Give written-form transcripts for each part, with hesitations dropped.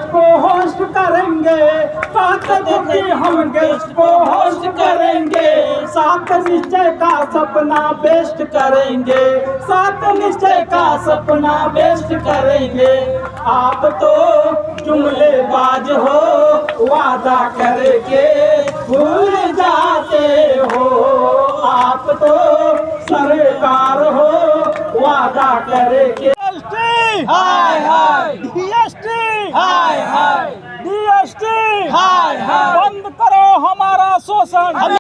Guest को host करेंगे, सात देखिए हम गेस्ट को होस्ट करेंगे, सात निश्चय का सपना बेस्ट करेंगे, सात निश्चय का सपना बेस्ट करेंगे। आप तो जुमलेबाज हो, वादा करके भूल जाते हो, आप तो सरकार हो, वादा करके। हाय हाय जीएसटी, हाय हाय जीएसटी, हाय हाय बंद करो हमारा शोषण।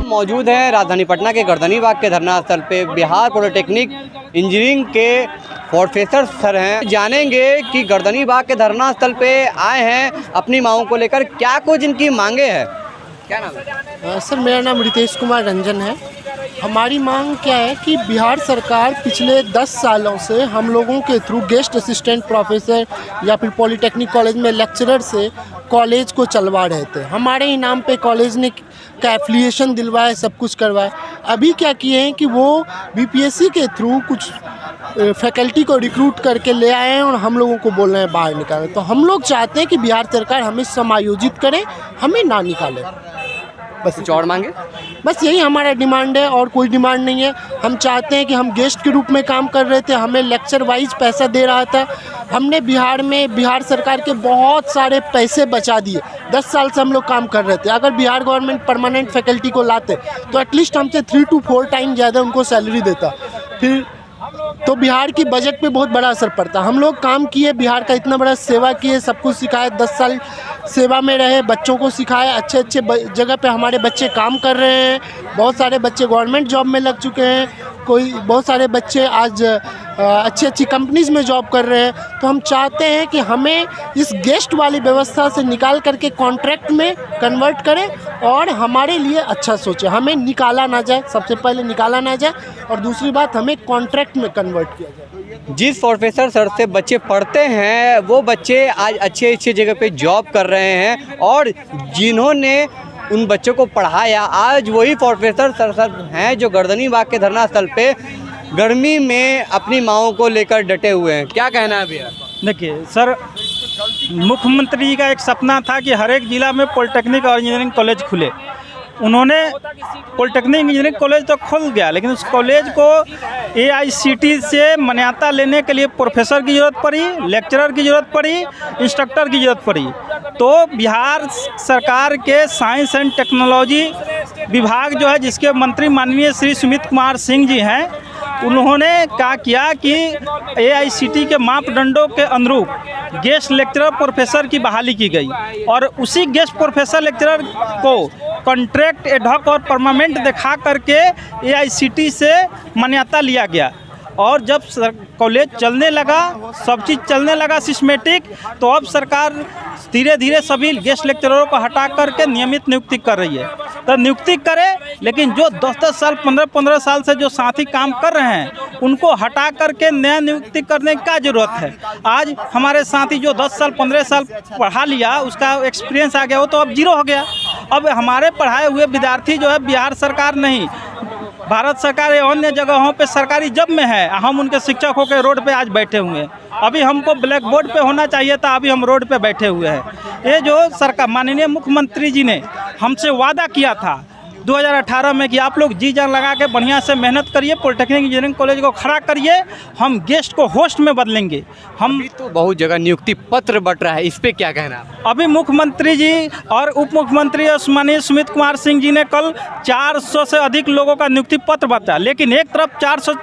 मौजूद है राजधानी पटना के गर्दनी बाग के धरना स्थल पे। बिहार पॉलिटेक्निक इंजीनियरिंग के प्रोफेसर सर हैं, जानेंगे कि गर्दनी बाग के धरना स्थल पे आए हैं अपनी मांगों को लेकर, क्या कुछ इनकी मांगे हैं। क्या नाम है? सर मेरा नाम रितेश कुमार रंजन है। हमारी मांग क्या है कि बिहार सरकार पिछले 10 सालों से हम लोगों के थ्रू गेस्ट असिस्टेंट प्रोफेसर या फिर पॉलिटेक्निक कॉलेज में लेक्चरर से कॉलेज को चलवा रहे थे। हमारे ही नाम पे कॉलेज ने का एफिलिएशन दिलवाया, सब कुछ करवाया। अभी क्या किए हैं कि वो बीपीएससी के थ्रू कुछ फैकल्टी को रिक्रूट करके ले आए हैं और हम लोगों को बोल रहे हैं बाहर निकालें। तो हम लोग चाहते हैं कि बिहार सरकार हमें समायोजित करे, हमें ना निकाले। बस कुछ और मांगे? बस यही हमारा डिमांड है और कोई डिमांड नहीं है। हम चाहते हैं कि हम गेस्ट के रूप में काम कर रहे थे, हमें लेक्चर वाइज पैसा दे रहा था। हमने बिहार सरकार के बहुत सारे पैसे बचा दिए। 10 साल से हम लोग काम कर रहे थे। अगर बिहार गवर्नमेंट परमानेंट फैकल्टी को लाते तो एटलीस्ट हमसे 3 to 4 टाइम ज़्यादा उनको सैलरी देता। फिर तो बिहार की बजट पे बहुत बड़ा असर पड़ता। हम लोग काम किए, बिहार का इतना बड़ा सेवा किए, सब कुछ सिखाए, 10 साल सेवा में रहे, बच्चों को सिखाए, अच्छे अच्छे जगह पे हमारे बच्चे काम कर रहे हैं। बहुत सारे बच्चे गवर्नमेंट जॉब में लग चुके हैं, बहुत सारे बच्चे आज अच्छी अच्छी कंपनीज़ में जॉब कर रहे हैं। तो हम चाहते हैं कि हमें इस गेस्ट वाली व्यवस्था से निकाल करके कॉन्ट्रैक्ट में कन्वर्ट करें और हमारे लिए अच्छा सोचें। हमें निकाला ना जाए, सबसे पहले निकाला ना जाए, और दूसरी बात हमें कॉन्ट्रैक्ट में कन्वर्ट किया जाए। जिस प्रोफेसर सर से बच्चे पढ़ते हैं वो बच्चे आज अच्छे अच्छे जगह पे जॉब कर रहे हैं, और जिन्होंने उन बच्चों को पढ़ाया आज वही प्रोफेसर सर हैं जो गर्दनी बाग के धरना स्थल पे गर्मी में अपनी मांगों को लेकर डटे हुए हैं। क्या कहना है भैया? देखिए सर, मुख्यमंत्री का एक सपना था कि हर एक ज़िला में पॉलिटेक्निक और इंजीनियरिंग कॉलेज खुले। उन्होंने पॉलिटेक्निक इंजीनियरिंग कॉलेज तो खुल गया, लेकिन उस कॉलेज को AICTE से मान्यता लेने के लिए प्रोफेसर की ज़रूरत पड़ी, लेक्चरर की ज़रूरत पड़ी, इंस्ट्रक्टर की ज़रूरत पड़ी। तो बिहार सरकार के साइंस एंड टेक्नोलॉजी विभाग जो है, जिसके मंत्री माननीय श्री सुमित कुमार सिंह जी हैं, उन्होंने क्या किया कि AICTE के मापदंडों के अनुरूप गेस्ट लेक्चरर प्रोफेसर की बहाली की गई, और उसी गेस्ट प्रोफेसर लेक्चरर को कॉन्ट्रैक्ट एडहॉक और परमानेंट दिखा करके AICTE से मान्यता लिया गया। और जब कॉलेज चलने लगा, सब चीज़ चलने लगा सिस्टमेटिक, तो अब सरकार धीरे धीरे सभी गेस्ट लेक्चररों को हटा करके नियमित नियुक्ति कर रही है। तो नियुक्ति करे, लेकिन जो 10-10 साल 15-15 साल से जो साथी काम कर रहे हैं उनको हटा करके नया नियुक्ति करने की क्या ज़रूरत है। आज हमारे साथी जो 10 साल 15 साल पढ़ा लिया, उसका एक्सपीरियंस आ गया, वो तो अब जीरो हो गया। अब हमारे पढ़ाए हुए विद्यार्थी जो है, बिहार सरकार नहीं, भारत सरकार या अन्य जगहों पे सरकारी जॉब में है, हम उनके शिक्षक होकर रोड पे आज बैठे हुए हैं। अभी हमको ब्लैक बोर्ड पे होना चाहिए था, अभी हम रोड पे बैठे हुए हैं। ये जो सरकार माननीय मुख्यमंत्री जी ने हमसे वादा किया था 2018 में कि आप लोग जी जान लगा के बढ़िया से मेहनत करिए, पॉलिटेक्निक इंजीनियरिंग कॉलेज को खड़ा करिए, हम गेस्ट को होस्ट में बदलेंगे। हम तो बहुत जगह नियुक्ति पत्र बट रहा है, इस पे क्या कहना है? अभी मुख्यमंत्री जी और उप मुख्यमंत्री माननीय सुमित कुमार सिंह जी ने कल 400 से अधिक लोगों का नियुक्ति पत्र बताया, लेकिन एक तरफ 400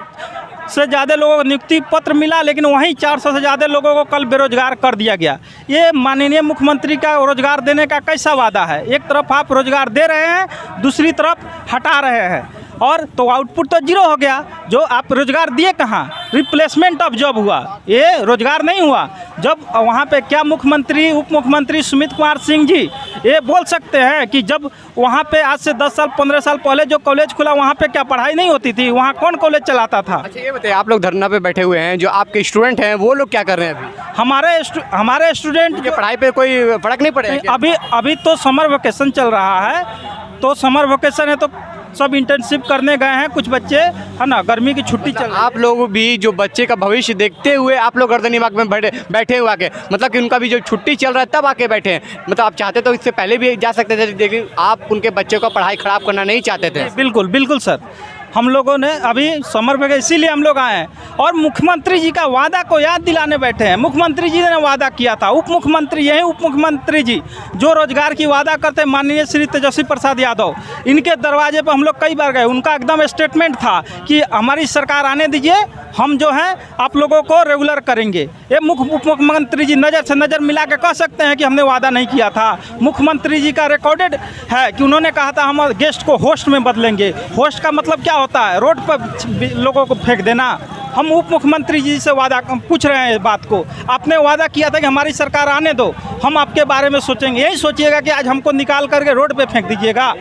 से ज़्यादा लोगों को नियुक्ति पत्र मिला, लेकिन वहीं 400 से ज़्यादा लोगों को कल बेरोजगार कर दिया गया। ये माननीय मुख्यमंत्री का रोजगार देने का कैसा वादा है? एक तरफ आप रोजगार दे रहे हैं, दूसरी तरफ हटा रहे हैं, और तो आउटपुट तो जीरो हो गया। जो आप रोजगार दिए कहाँ? रिप्लेसमेंट ऑफ जॉब हुआ, ये रोजगार नहीं हुआ। जब वहाँ पे क्या मुख्यमंत्री उप मुख्यमंत्री सुमित कुमार सिंह जी ये बोल सकते हैं कि जब वहाँ पे आज से 10 साल 15 साल पहले जो कॉलेज खुला, वहाँ पे क्या पढ़ाई नहीं होती थी? वहाँ कौन कॉलेज चलाता था? अच्छा ये बताइए, आप लोग धरना पे बैठे हुए हैं, जो आपके स्टूडेंट हैं वो लोग क्या कर रहे हैं अभी? हमारे स्टूडेंट की पढ़ाई पे कोई फर्क नहीं पड़ेगा? अभी तो समर वेकेशन चल रहा है, तो समर वेकेशन है तो सब इंटर्नशिप करने गए हैं, कुछ बच्चे है ना, गर्मी की छुट्टी चल रही है। आप लोग भी जो बच्चे का भविष्य देखते हुए आप लोग गर्दनीबाग में बैठे हुए आके, मतलब कि उनका भी जो छुट्टी चल रहा है तब आके बैठे हैं, मतलब आप चाहते तो इससे पहले भी जा सकते थे, लेकिन आप उनके बच्चे को पढ़ाई खराब करना नहीं चाहते थे। बिल्कुल बिल्कुल सर, हम लोगों ने अभी समर वेकेशन इसीलिए हम लोग आए हैं और मुख्यमंत्री जी का वादा को याद दिलाने बैठे हैं। मुख्यमंत्री जी ने वादा किया था, उप मुख्यमंत्री यही उप मुख्यमंत्री जी जो रोजगार की वादा करते हैं, माननीय श्री तेजस्वी प्रसाद यादव, इनके दरवाजे पर हम लोग कई बार गए। उनका एकदम स्टेटमेंट था कि हमारी सरकार आने दीजिए, हम जो है आप लोगों को रेगुलर करेंगे। ये उप मुख्यमंत्री जी नज़र से नज़र मिला के कह सकते हैं कि हमने वादा नहीं किया था। मुख्यमंत्री जी का रिकॉर्डेड है कि उन्होंने कहा था हम गेस्ट को होस्ट में बदलेंगे। होस्ट का मतलब क्या होता है? रोड पर लोगों को फेंक देना। हम उप मुख्यमंत्री जी से वादा पूछ रहे हैं इस बात को। आपने वादा किया था कि हमारी सरकार आने दो, हम आपके बारे में सोचेंगे। यही सोचिएगा कि आज हमको निकाल करके रोड पे फेंक दीजिएगा।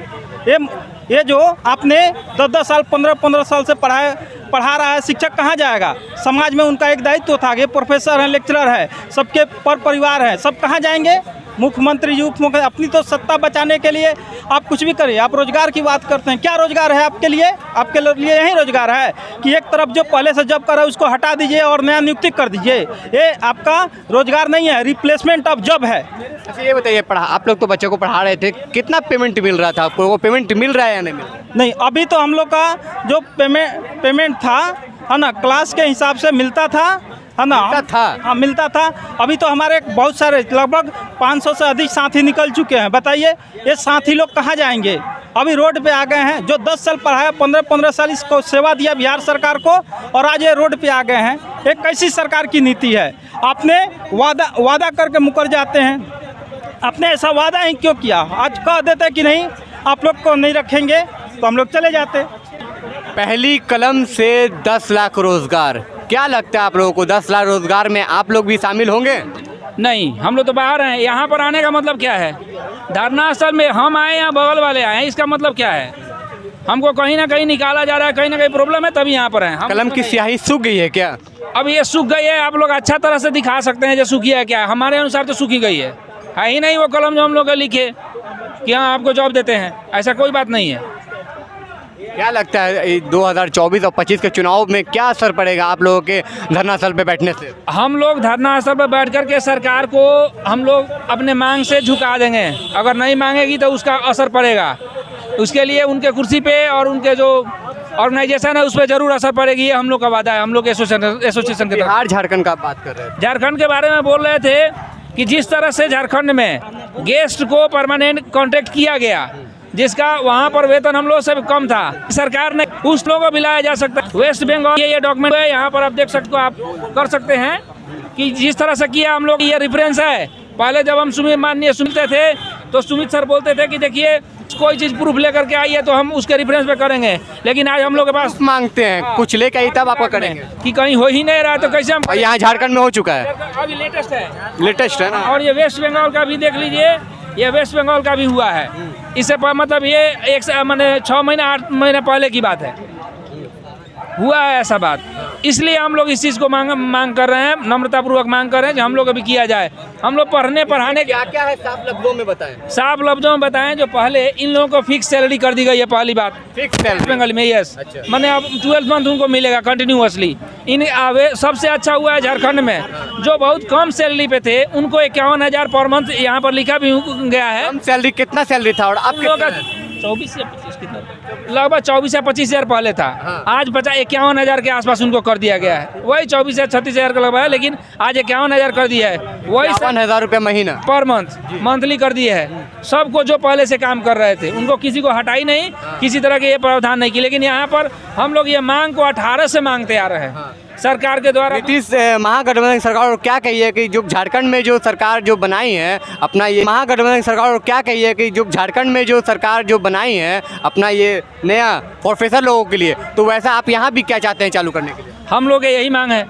ये जो आपने 10-10 साल 15-15 साल से पढ़ा रहा है शिक्षक कहाँ जाएगा? समाज में उनका एक दायित्व था कि प्रोफेसर है, लेक्चरर है, सबके पर परिवार है, सब कहाँ जाएंगे? मुख्यमंत्री जी उप मुख्यमंत्री अपनी तो सत्ता बचाने के लिए आप कुछ भी करिए। आप रोजगार की बात करते हैं, क्या रोजगार है आपके लिए? आपके लिए यही रोजगार है कि एक तरफ जो पहले से जॉब कर रहा है उसको हटा दीजिए और नया नियुक्ति कर दीजिए। ये आपका रोजगार नहीं है, रिप्लेसमेंट ऑफ जॉब है। अच्छा ये बताइए, आप लोग तो बच्चों को पढ़ा रहे थे, कितना पेमेंट मिल रहा था आपको? वो पेमेंट मिल रहा है या नहीं मिल रहा? नहीं, अभी तो हम लोग का जो पेमेंट था है ना, क्लास के हिसाब से मिलता था, है ना? मिलता था? हाँ मिलता था। अभी तो हमारे बहुत सारे लगभग 500 से अधिक साथी निकल चुके हैं। बताइए ये साथी लोग कहाँ जाएंगे? अभी रोड पे आ गए हैं। जो 10 साल पढ़ाया, 15-15 साल इसको सेवा दिया बिहार सरकार को, और आज ये रोड पे आ गए हैं। एक कैसी सरकार की नीति है? आपने वादा करके मुकर जाते हैं। आपने ऐसा वादा ही क्यों किया? आज कह देते कि नहीं आप लोग को नहीं रखेंगे तो हम लोग चले जाते। पहली कलम से 10 लाख रोजगार, क्या लगता है आप लोगों को 10 लाख रोजगार में आप लोग भी शामिल होंगे? नहीं, हम लोग तो बाहर हैं। यहाँ पर आने का मतलब क्या है? धरना स्थल में हम आए या बगल वाले आए, इसका मतलब क्या है? हमको कहीं ना कहीं निकाला जा रहा है, कहीं ना कहीं प्रॉब्लम है, तभी यहाँ पर हैं। कलम की स्याही सूख गई है क्या? अब ये सूख गई है, आप लोग अच्छा तरह से दिखा सकते हैं जो सूखी है क्या? हमारे अनुसार तो सूखी गई है ही नहीं वो कलम जो हम लोग लिखे कि हाँ आपको जॉब देते हैं, ऐसा कोई बात नहीं है। क्या लगता है 2024 और 25 के चुनाव में क्या असर पड़ेगा आप लोगों के धरना स्थल पे बैठने से? हम लोग धरना स्थल पर बैठ कर के सरकार को हम लोग अपने मांग से झुका देंगे। अगर नहीं मांगेगी तो उसका असर पड़ेगा। उसके लिए उनके कुर्सी पे और उनके जो ऑर्गेनाइजेशन है उस पर जरूर असर पड़ेगी। ये हम लोग का वादा है, हम लोग एसोसिएशन के बिहार झारखंड का बात कर रहे हैं। झारखंड के बारे में बोल रहे थे कि जिस तरह से झारखंड में गेस्ट को परमानेंट कॉन्ट्रैक्ट किया गया, जिसका वहाँ पर वेतन हम लोग से कम था, सरकार ने उस लोगों को भी लाया जा सकता है। वेस्ट बंगाल ये डॉक्यूमेंट है, यहाँ पर आप देख सकते हो, आप कर सकते हैं कि जिस तरह से किया हम लोग, ये रेफरेंस है। पहले जब हम माननीय सुनते थे तो सुमित सर बोलते थे कि देखिए कोई चीज़ प्रूफ लेकर के आइए तो हम उसके रेफरेंस पे करेंगे, लेकिन आज हम लोग के पास मांगते हैं कुछ लेकर आई तब आपका करेंगे कि कहीं हो ही नहीं रहा तो कैसे हम? यहाँ झारखंड में हो चुका है, अभी लेटेस्ट है ना? और ये वेस्ट बंगाल का भी देख लीजिए, ये वेस्ट बंगाल का भी हुआ है। इससे मतलब ये एक मैंने 6 महीना 8 महीना पहले की बात है, हुआ है ऐसा बात। इसलिए हम लोग इस चीज़ को मांग कर रहे हैं, नम्रतापूर्वक मांग कर रहे हैं कि हम लोग अभी किया जाए। हम लोग पढ़ाने क्या क्या है साफ लफ्जों में बताएं। साफ लफ्जों में बताएं। जो पहले इन लोगों को फिक्स सैलरी कर दी गई है, पहली बात फिक्स सैलरी बंगाल में। यस, मैंने अब 12 मंथ उनको मिलेगा कंटिन्यूअसली। इन सबसे अच्छा हुआ है झारखंड में, जो बहुत कम सैलरी पे थे उनको 51,000 पर मंथ यहाँ पर लिखा भी गया है। कम सैलरी कितना सैलरी था और अब कितना है? 24 या 25 कितना, लगभग 24 या 25 हज़ार पहले था। आज 51,000 के आसपास उनको कर दिया गया है। वही 24 या 36 हज़ार का लगभग है, लेकिन आज 51,000 कर दिया है। वही 51,000 रुपये महीना पर मंथली कर दिए है सबको, जो पहले से काम कर रहे थे उनको किसी को हटाई नहीं, किसी तरह के ये प्रावधान नहीं की। लेकिन यहाँ पर हम लोग ये मांग को 18 से मांगते आ रहे हैं सरकार के द्वारा। नीतीश महागठबंधन सरकार और क्या कही है कि जो झारखंड में जो सरकार जो बनाई है अपना ये महागठबंधन सरकार और क्या कही है कि जो झारखंड में जो सरकार जो बनाई है अपना ये नया प्रोफेसर लोगों के लिए, तो वैसा आप यहाँ भी क्या चाहते हैं चालू करने के लिए? हम लोग यही मांग है।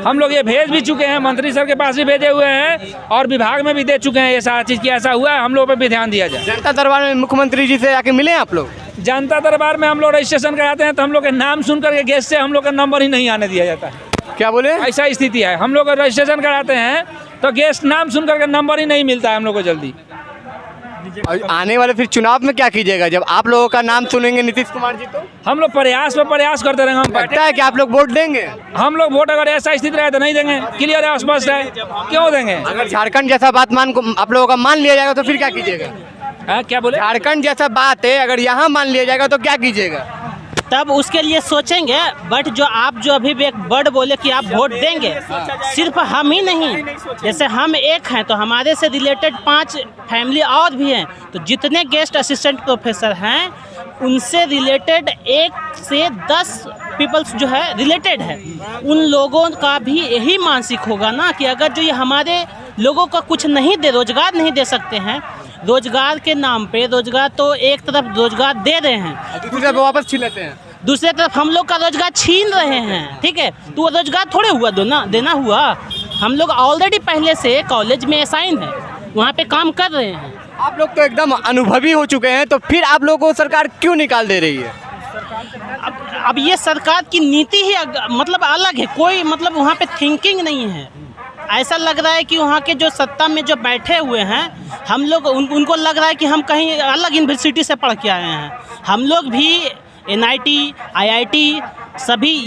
हम लोग ये भेज भी चुके हैं, मंत्री सर के पास भी भेजे हुए हैं और विभाग में भी दे चुके हैं। ये सारा चीज़ की ऐसा हुआ है, हम लोग पे भी ध्यान दिया जाए। जनता दरबार में मुख्यमंत्री जी से आके मिले आप लोग? जनता दरबार में हम लोग रजिस्ट्रेशन कराते हैं तो हम लोग के नाम सुन करके गेस्ट से हम लोग का नंबर ही नहीं आने दिया जाता है। क्या बोले? ऐसा स्थिति है, हम लोग रजिस्ट्रेशन कराते हैं तो गेस्ट नाम सुन करके नंबर ही नहीं मिलता है हम लोग को जल्दी। और आने वाले फिर चुनाव में क्या कीजिएगा जब आप लोगों का नाम सुनेंगे नीतीश कुमार जी? तो हम लोग प्रयास पे प्रयास करते रहेंगे। हम लगता है कि आप लोग वोट देंगे? हम लोग वोट अगर ऐसा स्थिति रहे तो नहीं देंगे, क्लियर है, स्पष्ट है, क्यों देंगे? अगर झारखंड जैसा बात आप लोगों का मान लिया जाएगा तो फिर क्या कीजिएगा? क्या बोले? झारखंड जैसा बात है, अगर यहाँ मान लिया जाएगा तो क्या कीजिएगा? तब उसके लिए सोचेंगे। बट जो अभी भी एक वर्ड बोले कि आप वोट देंगे, सिर्फ हम ही नहीं, जैसे हम एक हैं तो हमारे से रिलेटेड 5 फैमिली और भी हैं, तो जितने गेस्ट असिस्टेंट प्रोफेसर हैं उनसे रिलेटेड 1 से 10 पीपल्स जो है रिलेटेड है। उन लोगों का भी यही मानसिक होगा ना कि अगर जो ये हमारे लोगों को कुछ नहीं दे, रोजगार नहीं दे सकते हैं, रोजगार के नाम पे रोजगार तो एक तरफ रोजगार दे रहे हैं, दूसरी तरफ वापस छीन लेते हैं, दूसरी तरफ हम लोग का रोजगार छीन रहे हैं। ठीक है, तो वो रोजगार थोड़े हुआ देना हुआ। हम लोग ऑलरेडी पहले से कॉलेज में असाइन है, वहाँ पे काम कर रहे हैं। आप लोग तो एकदम अनुभवी हो चुके हैं, तो फिर आप लोगों को सरकार क्यों निकाल दे रही है? अब ये सरकार की नीति ही मतलब अलग है, कोई मतलब वहाँ पे थिंकिंग नहीं है। ऐसा लग रहा है कि वहाँ के जो सत्ता में जो बैठे हुए हैं हम लोग उनको लग रहा है कि हम कहीं अलग यूनिवर्सिटी से पढ़ के आए हैं। हम लोग भी NIT, IIT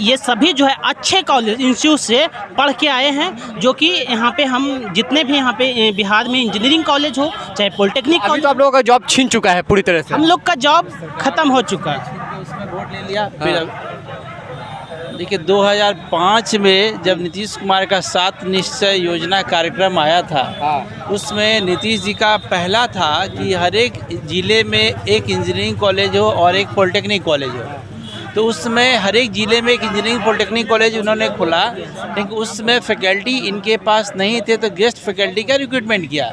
ये सभी जो है अच्छे कॉलेज इंस्टीट्यूट से पढ़ के आए हैं, जो कि यहाँ पे हम जितने भी यहाँ पे बिहार में इंजीनियरिंग कॉलेज हो चाहे पॉलिटेक्निक अभी कॉलेज, तो आप लोगों का जॉब छीन चुका है पूरी तरह से। हम लोग का जॉब खत्म हो चुका है। वोट ले लिया। फिर देखिए 2005 में जब नीतीश कुमार का 7 निश्चय योजना कार्यक्रम आया था, उसमें नीतीश जी का पहला था कि हर एक ज़िले में एक इंजीनियरिंग कॉलेज हो और एक पॉलिटेक्निक कॉलेज हो। तो उसमें हर एक ज़िले में एक इंजीनियरिंग पॉलिटेक्निक कॉलेज उन्होंने खोला, लेकिन उसमें फैकल्टी इनके पास नहीं थे, तो गेस्ट फैकल्टी का रिक्रूटमेंट किया,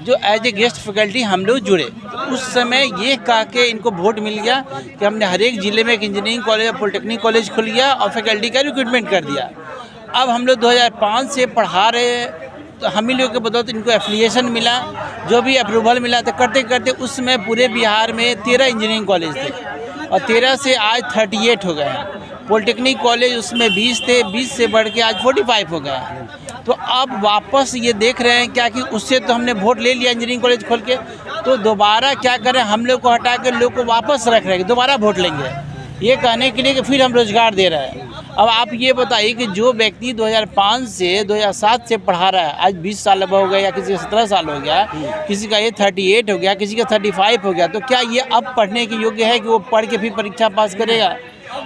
जो एज ए गेस्ट फैकल्टी हम लोग जुड़े। तो उस समय ये कहा के इनको वोट मिल गया कि हमने हर एक ज़िले में एक इंजीनियरिंग कॉलेज और पॉलिटेक्निक कॉलेज खोल दिया और फैकल्टी का रिक्रूटमेंट कर दिया। अब हम लोग 2005 से पढ़ा रहे हैं, तो हम ही लोग के बदौलत इनको एफिलिएशन मिला, जो भी अप्रूवल मिला, तो करते करते उसमें पूरे बिहार में 13 इंजीनियरिंग कॉलेज थे और 13 से आज 38 हो गए हैं। पॉलिटेक्निक कॉलेज उसमें 20 थे, 20 से बढ़ के आज 45 हो गए हैं। तो अब वापस ये देख रहे हैं क्या कि उससे तो हमने वोट ले लिया इंजीनियरिंग कॉलेज खोल के, तो दोबारा क्या करें, हम लोग को हटा के लोग को वापस रख रहे हैं, दोबारा वोट लेंगे, ये कहने के लिए कि फिर हम रोज़गार दे रहे हैं। अब आप ये बताइए कि जो व्यक्ति 2005 से 2007 से पढ़ा रहा है, आज 20 साल हो गए या किसी का 17 साल हो गया, किसी का ये 38 हो गया, किसी का 35 हो गया, तो क्या ये अब पढ़ने के योग्य है कि वो पढ़ के फिर परीक्षा पास करेगा?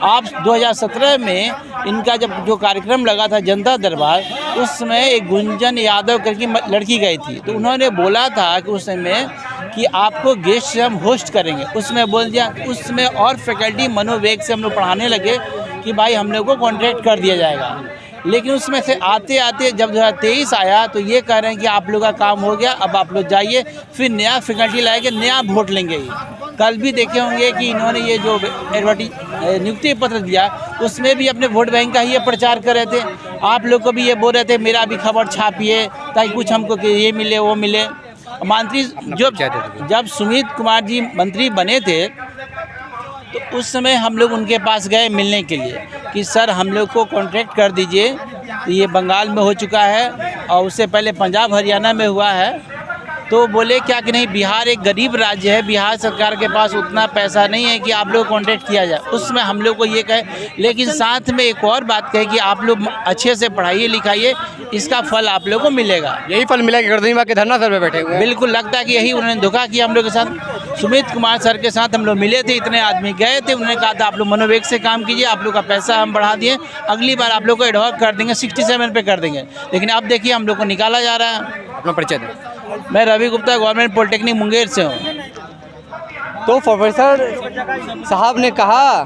आप 2017 में इनका जब जो कार्यक्रम लगा था जनता दरबार, उस समय एक गुंजन यादव करके लड़की गई थी, तो उन्होंने बोला था कि उस समय कि आपको गेस्ट से हम होस्ट करेंगे, उसमें बोल दिया। उसमें और फैकल्टी मनोवेग से हम लोग पढ़ाने लगे कि भाई हम लोग को कॉन्ट्रैक्ट कर दिया जाएगा। लेकिन उसमें से आते आते जब 2023 आया तो ये कह रहे हैं कि आप लोग का काम हो गया, अब आप लोग जाइए, फिर नया फैकल्टी लाएंगे, नया वोट लेंगे। कल भी देखे होंगे कि इन्होंने ये जो नियुक्ति पत्र दिया, उसमें भी अपने वोट बैंक का ही ये प्रचार कर रहे थे। आप लोग को भी ये बोल रहे थे मेरा भी खबर छापिए ताकि कुछ हमको ये मिले वो मिले। मंत्री जब सुमित कुमार जी मंत्री बने थे तो उस समय हम लोग उनके पास गए मिलने के लिए कि सर हम लोग को कॉन्ट्रैक्ट कर दीजिए, ये बंगाल में हो चुका है और उससे पहले पंजाब हरियाणा में हुआ है। तो बोले क्या कि नहीं, बिहार एक गरीब राज्य है, बिहार सरकार के पास उतना पैसा नहीं है कि आप लोग कॉन्ट्रैक्ट किया जाए। उसमें हम लोग को ये कहे, लेकिन साथ में एक और बात कहे कि आप लोग अच्छे से पढ़ाइए लिखाइए, इसका फल आप लोग को मिलेगा। यही फल मिलेगा। गर्दनीबाग के धरना सर पे बैठे हुए बिल्कुल लगता है कि यही उन्होंने धोखा किया हम लोग के साथ। सुमित कुमार सर के साथ हम लोग मिले थे, इतने आदमी गए थे, उन्होंने कहा था आप लोग मनोवेग से काम कीजिए, आप लोग का पैसा हम बढ़ा दिए, अगली बार आप लोग को एडवांस कर देंगे, 67 पे कर देंगे। लेकिन अब देखिए हम लोग को निकाला जा रहा है। अपना परिचय दें। मैं रवि गुप्ता, गवर्नमेंट पॉलिटेक्निक मुंगेर से हूँ। तो प्रोफेसर साहब ने कहा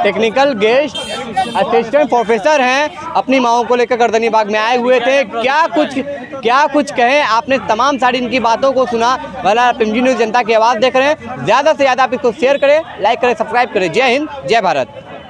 टेक्निकल गेस्ट असिस्टेंट प्रोफेसर हैं, अपनी माँगों को लेकर गर्दनीबाग में आए हुए थे। क्या कुछ कहें, आपने तमाम सारी इनकी बातों को सुना। भला PMG न्यूज़ जनता की आवाज़ देख रहे हैं, ज़्यादा से ज़्यादा आप इसको शेयर करें, लाइक करें, सब्सक्राइब करें। जय हिंद, जय भारत।